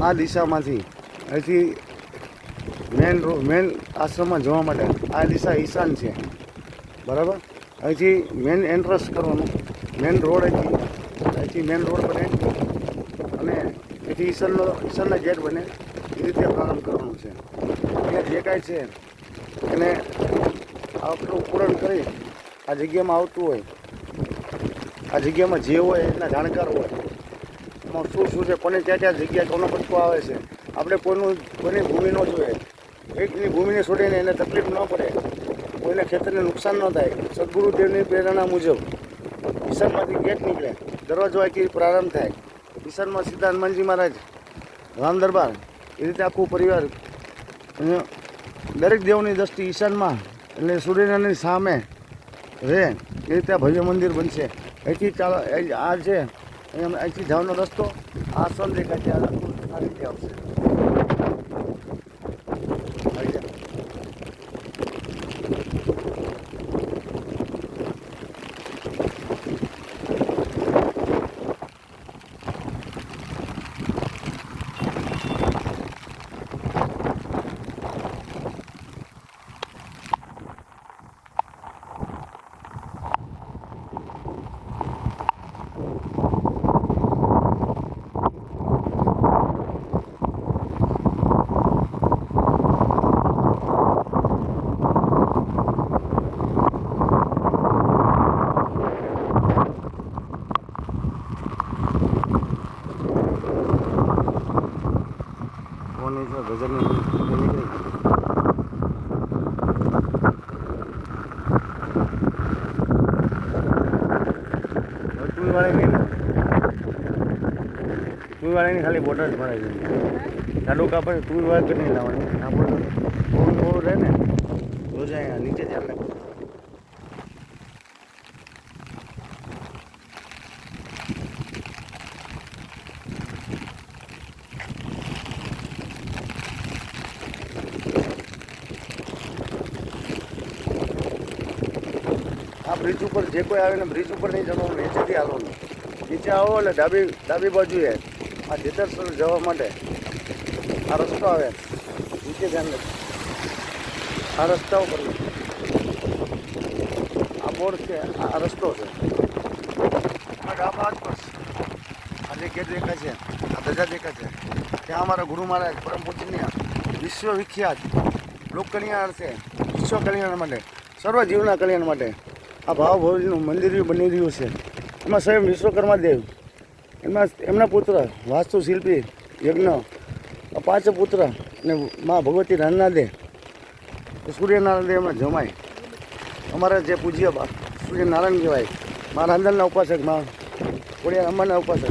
આ દિશામાંથી અહીંથી મેન આશ્રમમાં જવા માટે આ દિશા ઈશાન છે, બરાબર. અહીંથી મેન એન્ટ્રન્સ કરવાનું, મેન રોડ અહીંથી મેન રોડ બને અને અહીંથી ઈશાનના ગેટ બને, એ રીતે પ્રારંભ કરવાનું છે. અહીંયા જે કાંઈ છે એને આપણું પૂરણ કરી આ જગ્યામાં આવતું હોય, આ જગ્યામાં જે હોય એના જાણકાર હોય, એમાં શું છે, કોને ક્યાં જગ્યા કોનો પટકો આવે છે, આપણે કોઈની ભૂમિ ન જોઈએ, એકની ભૂમિને છોડીને એને તકલીફ ન પડે, કોઈને ખેતરને નુકસાન ન થાય. સદગુરુદેવની પ્રેરણા મુજબ ઈશાનમાંથી ગેટ નીકળે, દરવાજો અહીંથી પ્રારંભ થાય. ઈશાનમાં સીધા હનુમાનજી મહારાજ, રામ દરબાર, એ રીતે આખું પરિવાર. દરેક દેવની દ્રષ્ટિ ઈશાનમાં એટલે સૂર્યનારાયણની સામે રહે, એ રીતે ભવ્ય મંદિર બનશે. અહીંથી ચાલો આ છે અહીંથી જવાનો રસ્તો, આશ્રમ દેખાય છે, આ રીતે આવશે. ટુવાળાની ખાલી બોટર જ ભરાઈ ગઈ, જાડું કાપડ ટુવાળ કરી નહીં લાવવાની, આપણે બહુ રહે ને રોજ અહીંયા નીચે જ આપણે આ બ્રિજ ઉપર જે કોઈ આવે ને બ્રિજ ઉપર નહીં ચડવાનું, નીચેથી હાલવાનું. નીચે આવો એટલે ડાબી બાજુએ આ જેતરસર જવા માટે આ રસ્તો આવે, નીચે ધ્યાન રાખો. આ રસ્તા ઉપર આ બોર્ડ છે, આ રસ્તો છે, આ ડાબા હાથ પર આ જે ગેટ દેખાય છે, આ ધજા દેખાય છે, ત્યાં અમારા ગુરુ મહારાજ પરમ પૂજનીય વિશ્વવિખ્યાત લોક કલ્યાણ છે, વિશ્વ કલ્યાણ માટે, સર્વ જીવના કલ્યાણ માટે આ ભાવભોજનું મંદિર બની રહ્યું છે. એમાં સ્વયં વિશ્વકર્મા દેવ, એમના પુત્ર વાસ્તુશિલ્પી યજ્ઞ, 5 પુત્ર અને મા ભગવતી રાનનાદે, સૂર્યનારાયણ દેવમાં જમાય. અમારા જે પૂજ્ય સૂર્યનારાયણ કહેવાય, મા રાંદલના ઉપાસક, મા ખોડિયાર અંબાના ઉપાસક.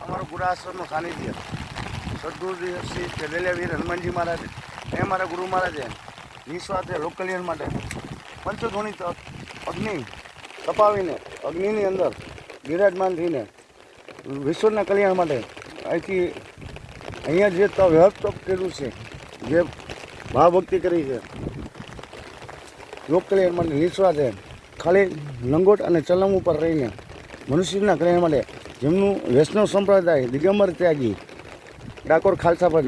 અમારું પુરાશ્રમનું સાનિધ્ય સદગુરુદેવ શ્રી ચેલેલિયાવીર હનુમાનજી મહારાજ, એ અમારા ગુરુ મહારાજે નિસ્વાર્થે લોક કલ્યાણ માટે પંચધોની અગ્નિ તપાવીને અગ્નિની અંદર બિરાજમાન થઈને વિશ્વના કલ્યાણ માટે અહીંયા જે તપ કર્યું છે, જે ભાવભક્તિ કરી છે લોક કલ્યાણ માટે નિસ્વાર્થે, ખાલી લંગોટ અને ચલમ ઉપર રહીને મનુષ્યના કલ્યાણ માટે, જેમનું વૈષ્ણવ સંપ્રદાય દિગંબર ત્યાગી ડાકોર ખાલસા પર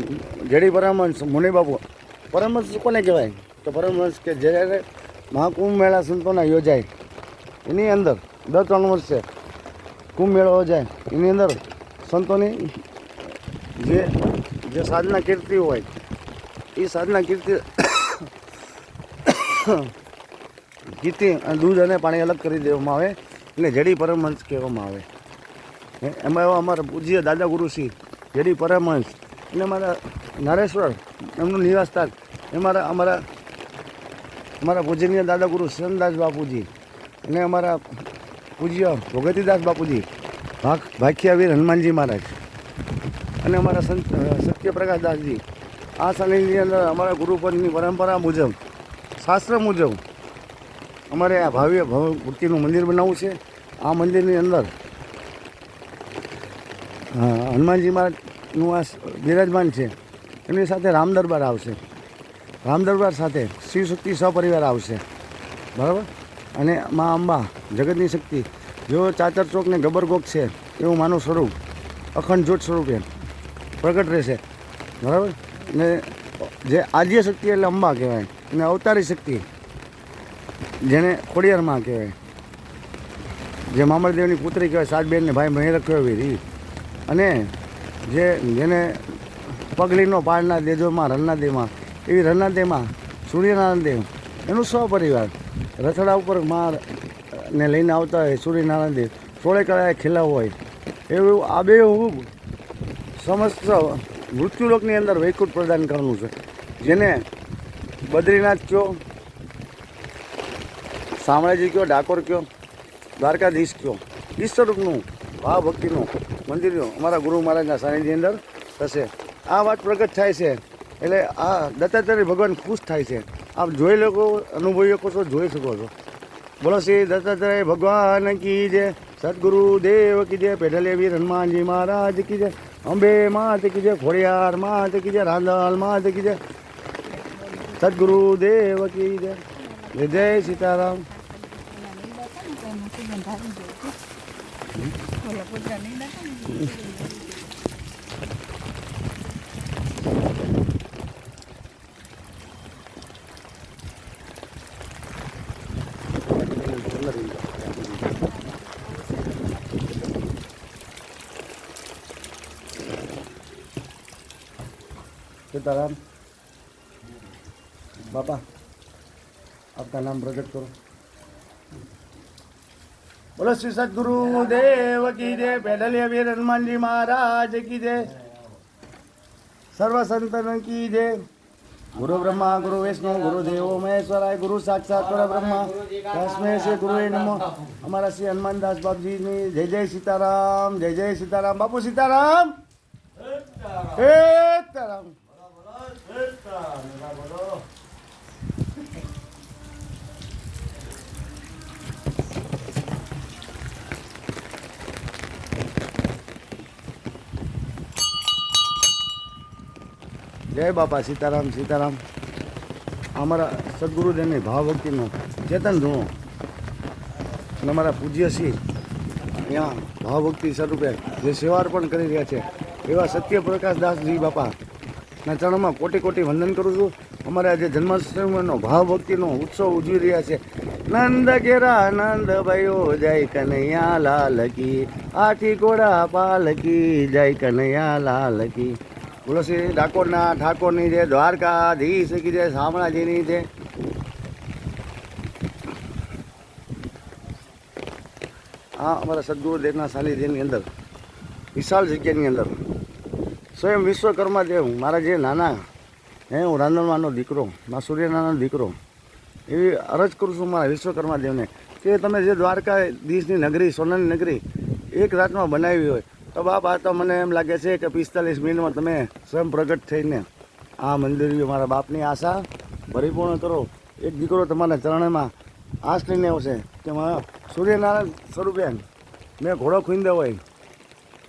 જેડી પરમહંસ મુનિબાપુ, પરમહંસ કોને કહેવાય તો પરમહંસ કે જ્યારે મહાકુંભ મેળા સંતોના યોજાય એની અંદર દર 3 વર્ષે કુંભ મેળો યોજાય, એની અંદર સંતોની જે સાધના કીર્તિ હોય એ સાધના કીર્તિ અને દૂધ અને પાણી અલગ કરી દેવામાં આવે, એટલે જેડી પરમહંસ કહેવામાં આવે. એમાં એવા અમારા પૂજ્ય દાદા ગુરુશ્રી જેડી પરમહંસ અને અમારા નારેશ્વર એમનું નિવાસસ્થાન, અમારા પૂજનીય દાદા ગુરુ શરણદાસ બાપુજી અને અમારા પૂજ્ય ભગવતીદાસ બાપુજી, ભાખ્યાવીર હનુમાનજી મહારાજ અને અમારા સંત સત્યપ્રકાશ દાસજી. આ સાનિધ્યની અંદર અમારા ગુરુપદની પરંપરા મુજબ, શાસ્ત્ર મુજબ અમારે આ ભવ્ય ભક્તિનું મંદિર બનાવવું છે. આ મંદિરની અંદર હનુમાનજી મહારાજનું આ બિરાજમાન છે, એમની સાથે રામ દરબાર આવશે, રામ દરબાર સાથે શિવશક્તિ સપરિવાર આવશે, બરાબર. અને મા અંબા જગતની શક્તિ જેવો ચાચર ચોક ને ગબરગોક છે એવું માનું સ્વરૂપ અખંડ જ્યોત સ્વરૂપે પ્રગટ રહેશે, બરાબર. ને જે આદ્ય શક્તિ એટલે અંબા કહેવાય, અને અવતારી શક્તિ જેને ખોડિયારમાં કહેવાય, જે મામલદેવની પુત્રી કહેવાય, સાતબેનને ભાઈ મહેરખ કહેવાય. અને જેને પગલીનો પાળના દેજોમાં રણના એવી રણના સૂર્યનારાયણ દેવ એનું સપરિવાર રથડા ઉપર માં ને લઈને આવતા હોય સૂર્યનારાયણ દેવ, સોળે કળાએ ખીલા હોય એવું આબેહૂબ સમસ્ત મૃત્યુલોકની અંદર વૈકુંઠ પ્રદાન કરવાનું છે. જેને બદ્રીનાથ કયો, શામળાજી કયો, ડાકોર કયો, દ્વારકાધીશ કયો, ઈશ્વરનું ભાવ ભક્તિનું મંદિરનું અમારા ગુરુ મહારાજના સાનિધ્યની અંદર થશે. આ વાત પ્રગટ થાય છે એટલે આ દત્તાત્રેય ભગવાન ખુશ થાય છે. આપ જોઈ લોકો, અનુભવી શકો છો, જોઈ શકો છો. બોલો શ્રી દત્તાત્રેય ભગવાન કી જય, સદગુરુ દેવ કી જય, પેઢલે વીર હનુમાનજી મહારાજ કી જય, અંબે માત કી જય, ખોડિયાર માત કી જય, રાંદલ માત કી જય, સદગુરુ દેવ કી જય. જય જય સીતારામ. सीताराम. बापा आपका नाम प्रकट करो. बोलो श्री सदगुरु देव की जय, पेडलिया वीर हनुमान जी महाराज की जय, सर्व संतन की जय. गुरु ब्रह्मा गुरु विष्णु गुरु देवो महेश्वराय, गुरु साक्षात ब्रह्मा तस्मै श्री गुरुवे नमो. हमारा श्री हनुमानदास बाप जी ने जय जय सीताराम, जय जय सीताराम. बापू सीताराम, सीताराम. જય બાપા સીતારામ, સીતારામ. અમારા સદગુરુદેવની ભાવભક્તિનો ચેતન ધૂણો અને અમારા પૂજ્ય શ્રી અહીંયા ભાવભક્તિ સ્વરૂપે જે સેવા પણ કરી રહ્યા છે એવા સત્યપ્રકાશ દાસજી બાપાના ચરણમાં કોટી કોટી વંદન કરું છું. અમારા જે જન્માષ્ટમીનો ભાવભક્તિનો ઉત્સવ ઉજવી રહ્યા છે. નંદ ઘેરા નંદ ભાઈઓ જય કનૈયા લાલ કી, આઠી ઘોડા પાલકી જય કનૈયા લાલ કી. બોલો શ્રી ડાકોરના ઠાકોરની જે, દ્વારકાધીશ કી જે, શામળાજીની જે. આ અમારા સદગુરુદેવના સાનિધ્યની અંદર વિશાળ જગ્યાની અંદર સ્વયં વિશ્વકર્મા દેવ મારા જે નાના હું રાંદણવાનો દીકરો, મારા સૂર્યનારાયણનો દીકરો, એવી અરજ કરું છું મારા વિશ્વકર્મા દેવને કે તમે જે દ્વારકાધીશની નગરી, સોનાની નગરી એક રાતમાં બનાવી હોય તો બાપ આ તો મને એમ લાગે છે કે 45 મિનિટમાં તમે સ્વયં પ્રગટ થઈને આ મંદિર મારા બાપની આશા પરિપૂર્ણ કરો. એક દીકરો તમારા ચરણમાં આશ લઈને આવશે કે મારા સૂર્યનારાયણ સ્વરૂપે મેં ઘોડો ખૂંદ્યો હોય,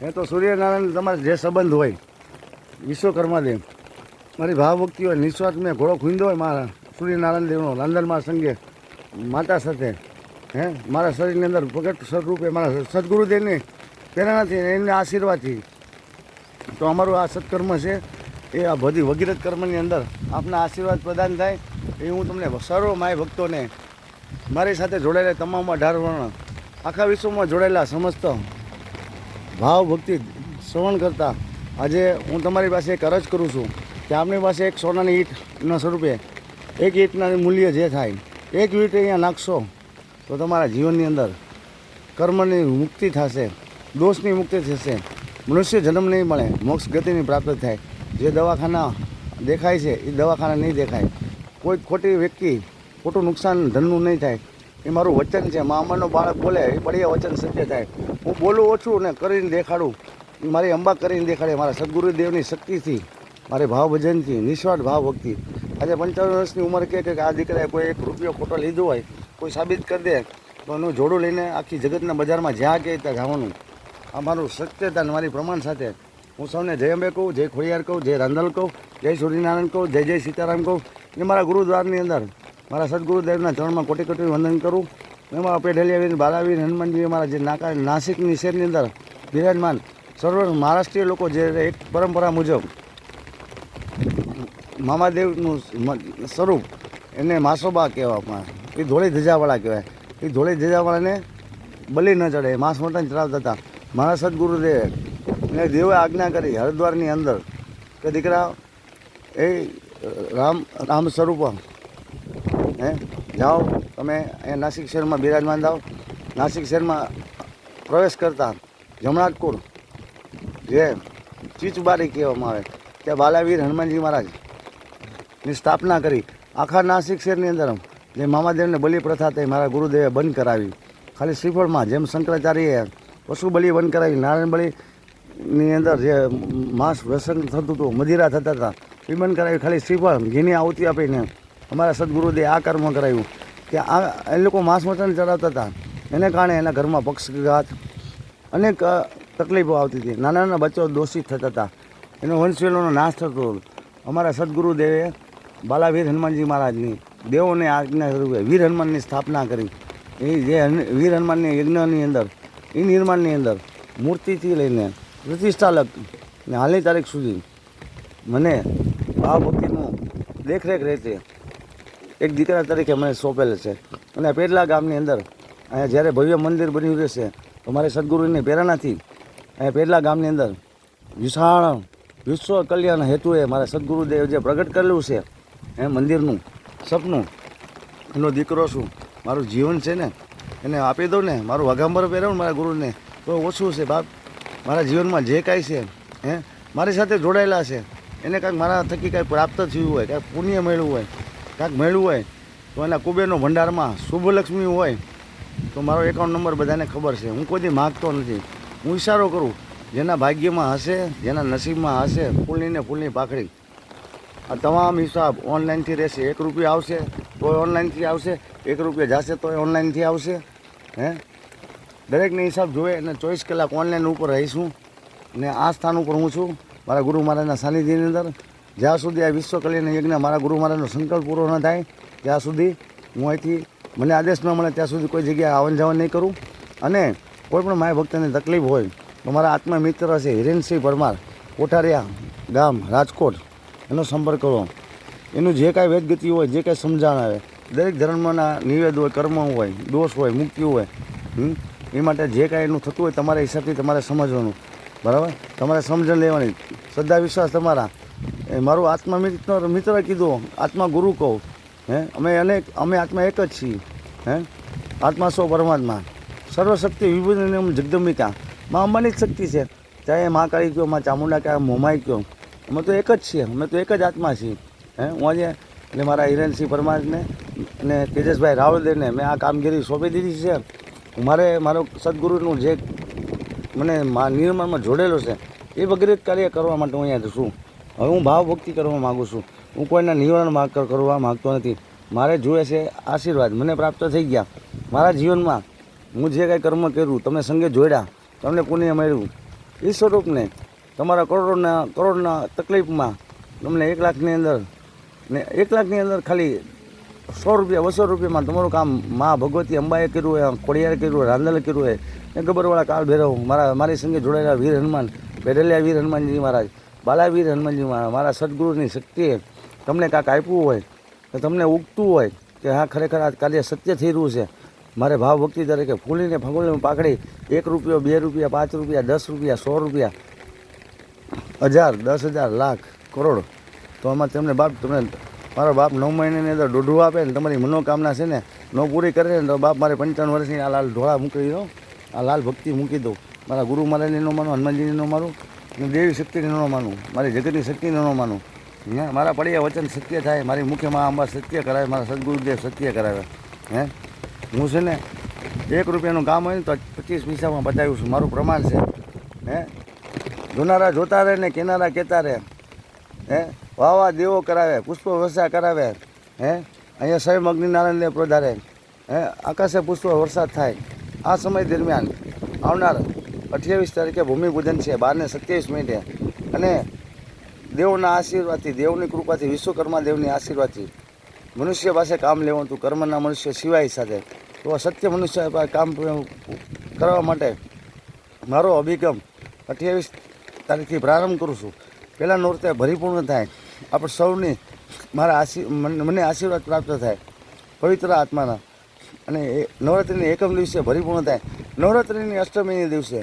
એ તો સૂર્યનારાયણ તમારે જે સંબંધ હોય, વિશ્વકર્મા દેવ મારી ભાવભક્તિ હોય, નિસ્વાર્થ મેં ઘોડો ખૂંદ્યો હોય મારા સૂર્યનારાયણ દેવનો રાંદલમાં સંગે માતા સાથે મારા શરીરની અંદર પ્રગટ સ્વરૂપે મારા સદગુરુદેવની પ્રેરણાથી, એમના આશીર્વાદથી તો અમારું આ સત્કર્મ છે એ આ બધી ભગીરથ કર્મની અંદર આપના આશીર્વાદ પ્રદાન થાય એ હું તમને સર્વ માય ભક્તોને, મારી સાથે જોડાયેલા તમામ 18 વર્ણ આખા વિશ્વમાં જોડાયેલા સમસ્ત ભાવ ભક્તિ શ્રવણ કરતા આજે હું તમારી પાસે એક અરજ કરું છું કે આપણી પાસે એક સોનાની ઈંટના સ્વરૂપે એક ઈંટના મૂલ્ય જે થાય, એક ઈંટ અહીંયા નાખશો તો તમારા જીવનની અંદર કર્મની મુક્તિ થશે, દોષની મુક્તિ થશે, મનુષ્ય જન્મ નહીં મળે, મોક્ષ ગતિની પ્રાપ્ત થાય. જે દવાખાના દેખાય છે એ દવાખાના નહીં દેખાય, કોઈ ખોટી વ્યક્તિ ખોટું નુકસાન ધનનું નહીં થાય. એ મારું વચન છે. મા અમરનો બાળક બોલે એ બળિયા વચન સત્ય થાય. હું બોલું ઓછું ને કરીને દેખાડું, મારી અંબા કરીને દેખાડે. મારા સદગુરુદેવની શક્તિથી, મારે ભાવ ભજનથી, નિસ્વાર્થ ભાવ ભક્તિ. આજે 55 વર્ષની ઉંમર કે આ દીકરાએ કોઈ 1 રૂપિયો ખોટો લીધો હોય, કોઈ સાબિત કરી દે તો એનું જોડું લઈને આખી જગતના બજારમાં જ્યાં કે ત્યાં જવાનું. આ મારું સત્યતા મારી પ્રમાણ સાથે હું સૌને જય અંબે કહું, જય ખોડિયાર કહું, જય રાંદલ કહું, જય સૂર્યનારાયણ કહું, જય જય સીતારામ કહું. એ મારા ગુરુદ્વારની અંદર મારા સદગુરુદેવના ચરણમાં કોટી કોટી વંદન કરું. એમાં પેઢલિયાવીર બાલાવીર હનુમાનજી અમારા જે નાસિકની શહેરની અંદર બિરાજમાન સર્વ મહારાષ્ટ્રીય લોકો જે એક પરંપરા મુજબ મામાદેવનું સ્વરૂપ એને માસોબા કહેવામાં આવે. એ ધોળી ધજાવાળા કહેવાય. એ ધોળી ધજાવાળાને બલિ ન ચડે, માંસ મટન ચડાવતા હતા. મારા સદગુરુદેવે એને દેવે આજ્ઞા કરી હરિદ્વારની અંદર કે દીકરા એ રામ સ્વરૂપ જાઓ તમે અહીંયા નાસિક શહેરમાં બિરાજમાન થાઓ. નાસિક શહેરમાં પ્રવેશ કરતા જમણાટપુર જે ચીચબારી કહેવામાં આવે ત્યાં બાલાવીર હનુમાનજી મહારાજની સ્થાપના કરી. આખા નાસિક શહેરની અંદર જે મામાદેવને બલિ પ્રથા થઈ મારા ગુરુદેવે બંધ કરાવી. ખાલી શ્રીફળમાં જેમ શંકરાચાર્યએ પશુ બલિ બંધ કરાવી, નારાયણ બલિની અંદર જે માંસ વ્યસન થતું હતું, મદિરા થતા હતા, એ બંધ કરાવી. ખાલી શ્રીફળ ઘીની આહુતિ આપીને અમારા સદગુરુદેવે આ કર્મ કરાવ્યું કે એ લોકો માંસ મટન ચડાવતા હતા. એને કારણે એના ઘરમાં પક્ષઘાત અનેક તકલીફો આવતી હતી. નાના નાના બચ્ચો દોષિત થતા હતા, એનો વંશવેલોનો નાશ થતો હતો. અમારા સદગુરુદેવે બાલાવીર હનુમાનજી મહારાજની દેવોને આજ્ઞા સ્વરૂપે વીર હનુમાનની સ્થાપના કરી. એ જે વીર હનુમાનની યજ્ઞની અંદર એ નિર્માણની અંદર મૂર્તિથી લઈને પ્રતિષ્ઠાલક ને હાલની તારીખ સુધી મને ભાવભક્તિનું દેખરેખ રહેતી એક દીકરા તરીકે મને સોંપેલ છે. અને પેટલા ગામની અંદર અહીંયા જ્યારે ભવ્ય મંદિર બન્યું રહેશે તો મારે સદગુરુની પ્રેરણાથી અહીંયા પેટલા ગામની અંદર વિશાળ વિશ્વ કલ્યાણ હેતુએ મારા સદગુરુદેવ જે પ્રગટ કરેલું છે એ મંદિરનું સપનું, એનો દીકરો છું. મારું જીવન છે ને એને આપી દઉં ને, મારું વાઘાંબર પહેરાવું મારા ગુરુને તો ઓછું છે બાપ. મારા જીવનમાં જે કાંઈ છે મારી સાથે જોડાયેલા છે એને કાંઈક મારા થકી કાંઈ પ્રાપ્ત થયું હોય, કાંઈક પુણ્ય મળ્યું હોય, કાંઈક મળ્યું હોય તો એના કુબેરનો ભંડારમાં શુભલક્ષ્મી હોય તો મારો એકાઉન્ટ નંબર બધાને ખબર છે. હું કોઈ દી માગતો નથી. હું ઈશારો કરું જેના ભાગ્યમાં હશે, જેના નસીબમાં હશે, ફૂલની ને ફૂલની પાખડી. આ તમામ હિસાબ ઓનલાઈનથી રહેશે. 1 રૂપિયા આવશે તોય ઓનલાઈનથી આવશે, 1 રૂપિયા જશે તોય ઓનલાઈનથી આવશે. દરેકને હિસાબ જોઈએ અને 24 કલાક ઓનલાઈન ઉપર રહીશું. ને આ સ્થાન ઉપર હું છું મારા ગુરુ મહારાજના સાનિધ્યની અંદર. જ્યાં સુધી આ વિશ્વ કલ્યાણ યજ્ઞ મારા ગુરુ મહારાજનો સંકલ્પ પૂરો ન થાય ત્યાં સુધી હું અહીંથી મને આદેશ ન મળે ત્યાં સુધી કોઈ જગ્યાએ આવન જાવન નહીં કરું. અને કોઈ પણ માય ભક્તને તકલીફ હોય તો મારા આત્મા મિત્ર છે હિરેનસિંહ પરમાર, કોઠારિયા ગામ, રાજકોટ, એનો સંપર્ક કરો. એનું જે કાંઈ વેદગતિ હોય, જે કાંઈ સમજાણ આવે, દરેક ધર્મના નિવેદ હોય, કર્મ હોય, દોષ હોય, મુક્તિ હોય, એ માટે જે કાંઈ એનું થતું હોય તમારા હિસાબથી તમારે સમજવાનું, બરાબર? તમારે સમજણ લેવાની, શ્રદ્ધા વિશ્વાસ તમારા. મારું આત્મા મિત્ર કીધું, આત્મા ગુરુ કહું. અમે આત્મા એક જ છીએ. આત્મા સો પરમાત્મા, સર્વશક્તિ વિભૂતિ જગદંબિકા, માં અંબાની જ શક્તિ છે. ચાહે મા કાળી કહો, માં ચામુંડા કહો, મોમાઈ કહો, અમે તો એક જ છીએ. અમે તો એક જ આત્મા છીએ. હું આજે એટલે મારા હિરેનસિંહ પરમારને અને તેજસભાઈ રાવળદેવને મેં આ કામગીરી સોંપી દીધી છે. મારો સદગુરુનું જે મને નિર્માણમાં જોડેલો છે એ વગેરે કાર્ય કરવા માટે હું અહીંયા છું. હવે હું ભાવભક્તિ કરવા માગું છું. હું કોઈના નિવારણ કરવા માગતો નથી. મારે જોઈએ છે આશીર્વાદ મને પ્રાપ્ત થઈ ગયા. મારા જીવનમાં હું જે કાંઈ કર્મ કર્યું, તમે સંગે જોડ્યા, તમને પુણ્ય મળ્યું, એ સ્વરૂપને તમારા કરોડના તકલીફમાં તમને 1 લાખની અંદર ને 1 લાખની અંદર ખાલી 100 રૂપિયા 200 રૂપિયામાં તમારું કામ મા ભગવતી અંબાએ કર્યું હોય, ખોડિયારે કર્યું હોય, રાંદલે કર્યું હોય, ને ગબ્બરવાળા કાળ ભૈરવ, મારી સંગે જોડાયેલા વીર હનુમાન, પેઢલિયા વીર હનુમાનજી મહારાજ, બાલાવીર હનુમાનજી મહારાજ, મારા સદગુરુની શક્તિએ તમને કાંઈક આપ્યું હોય તો તમને ઉગતું હોય કે હા ખરેખર આ કાર્ય સત્ય થઈ રહ્યું છે. મારે ભાવ ભક્તિ તરીકે ફૂલીને ફગોળીને પાકડી 1 રૂપિયો, 2 રૂપિયા, 5 રૂપિયા, 10 રૂપિયા, 100 રૂપિયા, 1000, 10,000, લાખ, કરોડ, તો આમાં તમને મારો બાપ 9 મહિનાની અંદર દોઢું આપે ને તમારી મનોકામના છે ને ન પૂરી કરે ને તો બાપ મારે 55 વર્ષની આ લાલ ઢોળા મૂકી દો, આ લાલ ભક્તિ મૂકી દઉં. મારા ગુરુ મહારાજને ન માનું, હનુમાનજીને ન માનું, દેવી શક્તિને ન માનું, મારી જગતની શક્તિને ન માનું. મારા પડ્યા વચન સત્ય થાય, મારી મુખ્ય મા અંબા સત્ય કરાવે, મારા સદગુરુદેવ સત્ય કરાવે. હું છે ને 1 રૂપિયાનું કામ હોય ને તો 25 પૈસામાં બતાવ્યું છું. મારું પ્રમાણ છે. જોનારા જોતા રહે ને કેનારા કહેતા રહે. વાવા દેવો કરાવે, પુષ્પ વર્ષા કરાવે. અહીંયા સ્વયં અગ્નિનારાયણને પ્રધારે. આકાશે પુષ્પ વરસાદ થાય. આ સમય દરમિયાન આવનાર 28 તારીખે ભૂમિપૂજન છે, 12 ને 27 મિનિટે. અને દેવોના આશીર્વાદથી, દેવની કૃપાથી, વિશ્વકર્મા દેવની આશીર્વાદથી મનુષ્ય પાસે કામ લેવું હતું, કર્મના મનુષ્ય સિવાય સાથે તો સત્ય મનુષ્ય કામ કરવા માટે મારો અભિગમ 28 તારીખથી પ્રારંભ કરું છું. પહેલાં નોરતે પરિપૂર્ણ થાય, આપણે સૌની મને આશીર્વાદ પ્રાપ્ત થાય પવિત્ર આત્માના, અને નવરાત્રિની એકમ દિવસે પરિપૂર્ણ થાય. નવરાત્રિની અષ્ટમીના દિવસે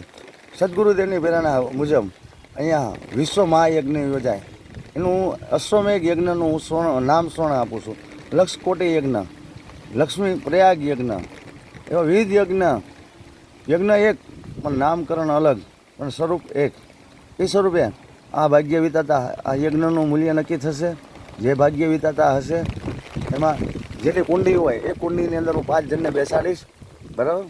સદગુરુદેવની પ્રેરણા મુજબ અહીંયા વિશ્વ મહાયજ્ઞ યોજાય. એનું અશ્વમેઘ યજ્ઞનું હું નામ સ્મરણ આપું છું. લક્ષ કોટી યજ્ઞ, લક્ષ્મી પ્રયાગ યજ્ઞ, એવા વિવિધ યજ્ઞ એક પણ નામકરણ અલગ પણ સ્વરૂપ એક. એ સ્વરૂપે આ ભાગ્ય વિધાતા આ યજ્ઞનું મૂલ્ય નક્કી થશે. જે ભાગ્ય વિધાતા હશે એમાં જેની કુંડી હોય એ કુંડીની અંદર હું 5 જણને બેસાડીશ, બરાબર.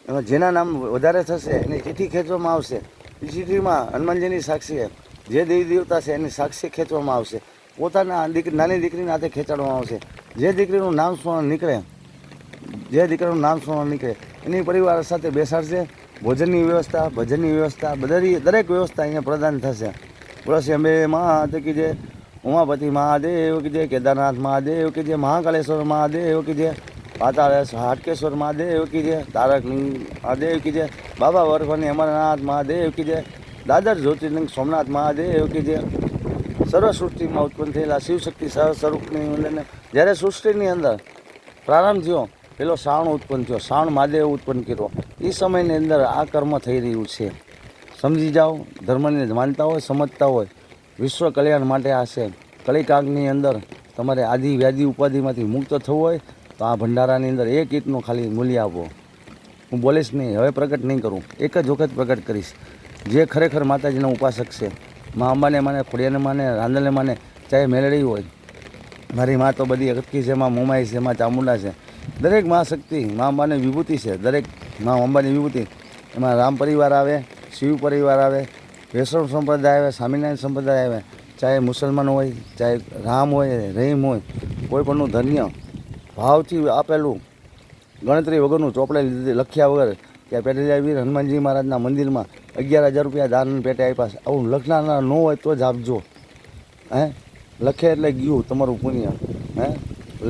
એમાં જેના નામ વધારે થશે એની ચિઠ્ઠી ખેંચવામાં આવશે. એ ચિઠ્ઠીમાં હનુમાનજીની સાક્ષીએ જે દેવી દેવતા છે એની સાક્ષી ખેંચવામાં આવશે. પોતાના નાની દીકરીના હાથે ખેંચાડવામાં આવશે. જે દીકરીનું નામ સ્મરણ નીકળે એની પરિવાર સાથે બેસાડશે. ભોજનની વ્યવસ્થા, ભજનની વ્યવસ્થા, દરેક વ્યવસ્થા અહીંયા પ્રદાન થશે. બોલો શ્રી અંબે માત કી જય, ઉમાપતિ મહાદેવ કી જય, કેદારનાથ મહાદેવ કી જય, મહાકાલેશ્વર મહાદેવ કી જય, પાતાળ હાટકેશ્વર મહાદેવ કી જય, તારક મહાદેવ કી જય, બાબા વરફની અમરનાથ મહાદેવ કી જય, દાદર જ્યોતિર્લિંગ સોમનાથ મહાદેવ કી જય. સર્વ સૃષ્ટિમાં ઉત્પન્ન થયેલા શિવશક્તિ સહસ્વરૂપની અંદરને જ્યારે સૃષ્ટિની અંદર પ્રારંભ થયો, પેલો શ્રાવણ ઉત્પન્ન થયો, શ્રાવણ મહાદેવ ઉત્પન્ન કર્યો. એ સમયની અંદર આ કર્મ થઈ રહ્યું છે. સમજી જાઓ, ધર્મને માનતા હોય, સમજતા હોય, વિશ્વ કલ્યાણ માટે આ છે. કલિકાગની અંદર તમારે આદિ વ્યાધિ ઉપાધિમાંથી મુક્ત થવું હોય તો આ ભંડારાની અંદર 1 ઈંટનું ખાલી મૂલ્ય આપો. હું બોલીશ નહીં, હવે પ્રગટ નહીં કરું, એક જ વખત પ્રગટ કરીશ. જે ખરેખર માતાજીના ઉપાસક છે, મા અંબાને માને, ખોડિયાને માને, રાંદલને માને, ચાહે મેલડી હોય, મારી મા તો બધી અટકી છે, મા મોમાઈ છે, મા ચામુંડા છે, દરેક મા શક્તિ, મા અંબાની વિભૂતિ છે. દરેક મા અંબાની વિભૂતિ, એમાં રામ પરિવાર આવે, શિવ પરિવાર આવે, વૈષ્ણવ સંપ્રદાય આવે, સ્વામિનારાયણ સંપ્રદાય આવે, ચાહે મુસલમાન હોય, ચાહે રામ હોય, રહીમ હોય, કોઈ પણનું ધન્ય ભાવથી આપેલું ગણતરી વગરનું ચોપડે લખ્યા વગર ત્યાં પેટેલિયા વીર હનુમાનજી મહારાજના મંદિરમાં 11,000 રૂપિયા દાન પેટે આપ્યા છે. આવું લખનારા ન હોય તો જ આપજો. લખે એટલે ગયું તમારું પુણ્ય.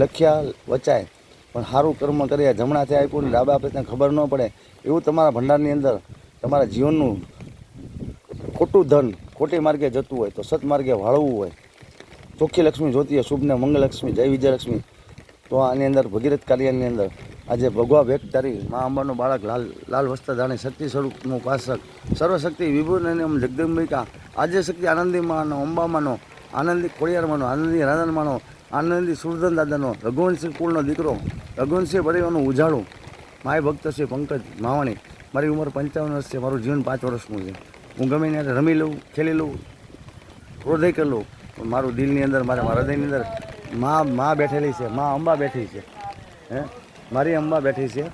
લખ્યા વચાય, પણ સારું કર્મ કર્યા, જમણાથી આપ્યું ને ડાબા આપે ત્યાં ખબર ન પડે એવું તમારા ભંડારની અંદર તમારા જીવનનું ખોટું ધન ખોટી માર્ગે જતું હોય તો સત્માર્ગે વાળવું હોય. ચોખ્ખી લક્ષ્મી જોતી હોય, શુભને મંગલલક્ષ્મી, જય વિજયલક્ષ્મી. તો આની અંદર ભગીરથ કાર્યની અંદર આજે ભગવા ભેટ તારી મા અંબાનું બાળક લાલ વસ્ત્ર ધાણી શક્તિ સ્વરૂપનું ઉપાસક સર્વશક્તિ વિભુન જગદંબિકા આજે શક્તિ આનંદી માનો, અંબામાનો, આનંદી ખોડિયારમાંનો, આનંદી રાધનમાંનો, આનંદી સુરધન દાદાનો, રઘુવંશી કુળનો દીકરો, રઘુવંશી પરિવારનું ઉજાળું, માય ભક્ત શ્રી પંકજ માવાણી. મારી ઉંમર 55 વર્ષ છે, મારું જીવન 5 વર્ષનું છે. હું ગમે ત્યારે રમી લઉં, ખેલી લઉં, ક્રોધય કરી લઉં, પણ મારું દિલની અંદર, મારા હૃદયની અંદર મા બેઠેલી છે, મા અંબા બેઠી છે. મારી અંબા બેઠી છે.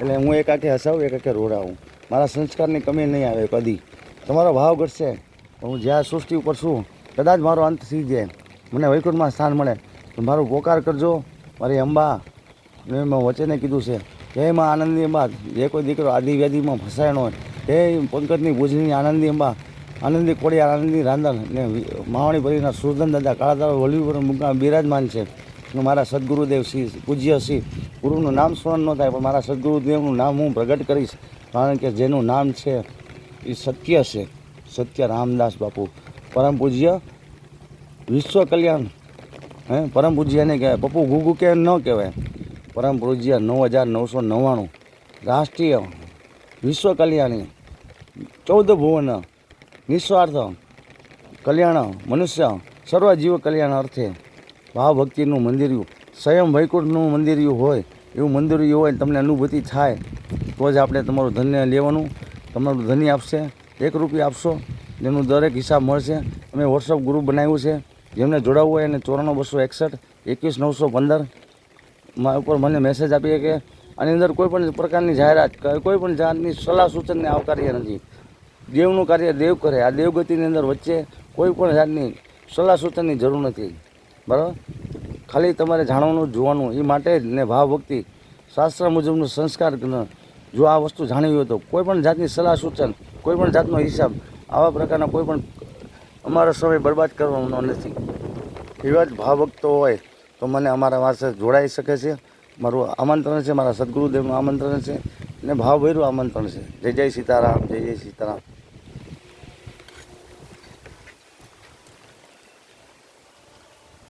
એટલે હું એક આંખે હસાવું, એક આંખે રોડાવું. મારા સંસ્કારની કમી નહીં આવે કદી. તમારો ભાવ ઘટશે, હું જ્યાં સૃષ્ટિ ઉપર છું કદાચ મારો અંત થઈ જાય, મને વૈકુંઠમાં સ્થાન મળે તો મારું પોકાર કરજો. મારી અંબા મેં વચને કીધું છે, હે માં આનંદી અંબા, જે કોઈ દીકરો આદિ વ્યાધિમાં ફસાયણો હોય, હે પંકજની ભુજની આનંદી અંબા, આનંદી ખોડિયાર, આનંદી રાંદલ ને માવણી ભરીના સુરધન દાદા કાળાદાર વલી પર મુકામ બિરાજમાન છે. મારા સદગુરુદેવ શ્રી પૂજ્ય શ્રી ગુરુનું નામ સ્મરણ ન થાય, પણ મારા સદગુરુદેવનું નામ હું પ્રગટ કરીશ, કારણ કે જેનું નામ છે એ સત્ય છે. સત્ય રામદાસ બાપુ, પરમ પૂજ્ય વિશ્વ કલ્યાણ. પરમ પૂજ્યને કહેવાય, પપ્પુ ગુગુ કે ન કહેવાય. પરમ પૂજ્ય 9,999 રાષ્ટ્રીય વિશ્વ કલ્યાણી, 14 ભુવન નિસ્વાર્થ કલ્યાણ મનુષ્ય સર્વ જીવ કલ્યાણ અર્થે ભાવ ભક્તિનું મંદિર્યું, સ્વયં વૈકુંઠનું મંદિર્યું હોય એવું મંદિર્યું હોય, તમને અનુભૂતિ થાય તો જ આપણે તમારું ધન્ય લેવાનું. તમારું ધન્ય આપશે, 1 રૂપિયા આપશો જેનું દરેક હિસાબ મળશે. અમે વોટ્સઅપ ગ્રુપ બનાવ્યું છે, જેમને જોડાવવું હોય એને 94 261 21 915 ઉપર મને મેસેજ આપીએ કે આની અંદર કોઈ પણ પ્રકારની જાહેરાત, કોઈ પણ જાતની સલાહ સૂચનને આવકાર્ય નથી. દેવનું કાર્ય દેવ કરે. આ દેવગતિની અંદર વચ્ચે કોઈ પણ જાતની સલાહ સૂચનની જરૂર નથી, બરાબર. ખાલી તમારે જાણવાનું, જોવાનું, એ માટે જ ને ભાવ ભક્તિ શાસ્ત્ર મુજબનું સંસ્કાર. જો આ વસ્તુ જાણવી હોય તો કોઈ પણ જાતની સલાહ સૂચન, કોઈ પણ જાતનો હિસાબ, આવા પ્રકારના કોઈ પણ અમારો સમય બરબાદ કરવાનો નથી. એવા જ ભાવભક્તો હોય તો મને અમારા પાસે જોડાઈ શકે છે. મારું આમંત્રણ છે, મારા સદગુરુદેવનું આમંત્રણ છે ને ભાવભર્યું આમંત્રણ છે. જય જય સીતારામ, જય જય સીતારામ.